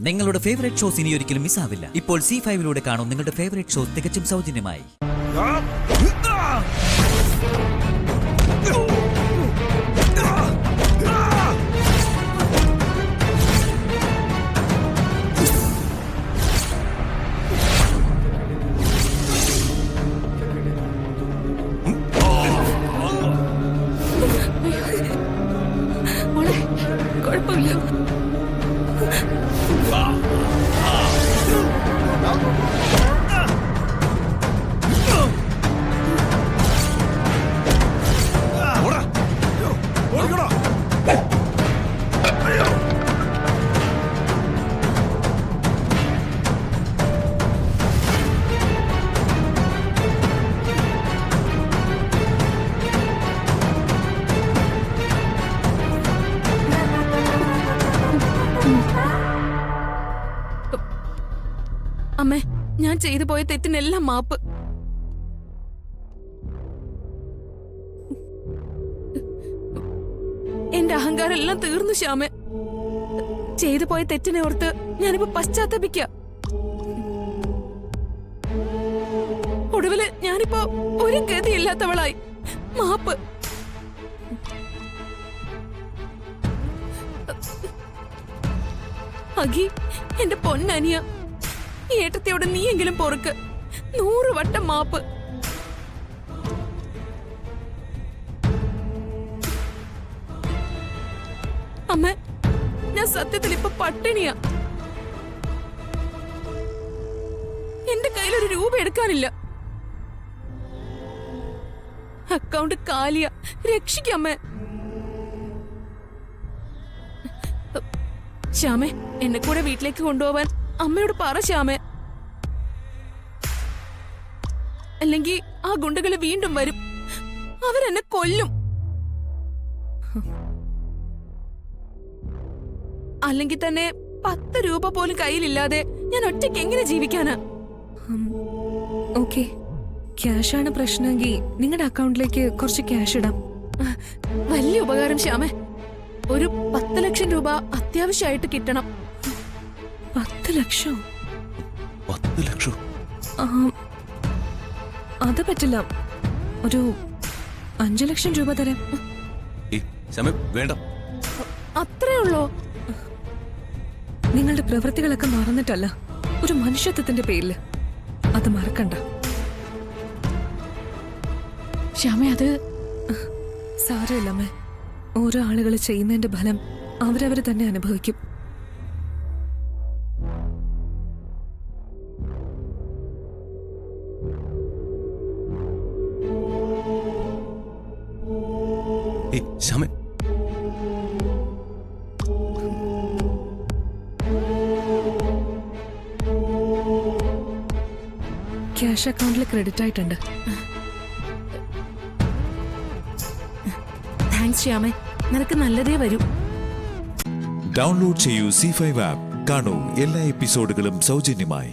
നിങ്ങളുടെ favourite shows ഇനി ഒരിക്കലും മിസ്സാവില്ല. ഇപ്പോൾ C5 കാണും നിങ്ങളുടെ ഫേവറേറ്റ് ഷോസ് തികച്ചും സൗജന്യമായി. കുഴപ്പമില്ല. അമ്മേ, ഞാൻ ചെയ്തു പോയ തെറ്റിനെല്ലാം മാപ്പ്. എന്റെ അഹങ്കാരം എല്ലാം തീർന്നു ശ്യാമേ. ചെയ്തു പോയ തെറ്റിനെ ഓർത്ത് ഞാനിപ്പോ പശ്ചാത്തപിക്ക. ഒടുവില് ഞാനിപ്പോ ഒരു ഗതിയില്ലാത്തവളായി. മാപ്പ്. അഖി, എന്റെ പൊന്നനിയ, ഏട്ടത്തിയോട് നീയെങ്കിലും പൊറുക്ക്. 100 വട്ടം മാപ്പ്. അമ്മ, ഞാൻ സത്യത്തിൽ ഇപ്പൊ പട്ടിണിയാ. എന്റെ കയ്യിൽ 1 രൂപ എടുക്കാനില്ല. അക്കൗണ്ട് കാലിയ. രക്ഷിക്കമ്മേ. ശ്യാമേ, എന്നെ കൂടെ വീട്ടിലേക്ക് കൊണ്ടുപോവാൻ അമ്മയോട് പറ ശ്യാമേ. അല്ലെങ്കിൽ ആ ഗുണ്ടകള് വീണ്ടും വരും. അവരെന്നെ കൊല്ലും. അല്ലെങ്കിൽ തന്നെ 10 രൂപ പോലും കയ്യിലില്ലാതെ ഞാൻ ഒറ്റയ്ക്ക് എങ്ങനെ ജീവിക്കാനാ? ഓക്കെ, ക്യാഷ് ആണ് പ്രശ്നമെങ്കിൽ നിങ്ങളുടെ അക്കൗണ്ടിലേക്ക് കുറച്ച് ക്യാഷ് ഇടാം. വലിയ ഉപകാരം ശ്യാമേ. ഒരു 10 ലക്ഷം രൂപ അത്യാവശ്യമായിട്ട് കിട്ടണം. 10 ലക്ഷം? 10 ലക്ഷം? അത് പറ്റില്ല. ഒരു 5 ലക്ഷം രൂപ തരാം. വേണ്ട. അത്രേ ഉള്ളോ? നിങ്ങളുടെ പ്രവൃത്തികളൊക്കെ മറന്നിട്ടല്ല, ഒരു മനുഷ്യത്വത്തിന്റെ പേരില്. അത് മറക്കണ്ട ശ്യാമേ. അത് സാരമില്ലമ്മേ. ഓരോ ആളുകൾ ചെയ്യുന്നതിന്റെ ഫലം അവരവര് തന്നെ അനുഭവിക്കും. ക്യാഷ് അക്കൗണ്ടിൽ ക്രെഡിറ്റ് ആയിട്ടുണ്ട്. താങ്ക്സ് ശ്യാമേ. നിനക്ക് നല്ലതേ വരൂ. ഡൗൺലോഡ് ചെയ്യൂ C5 ആപ്പ്. കാണൂ എല്ലാ എപ്പിസോഡുകളും സൗജന്യമായി.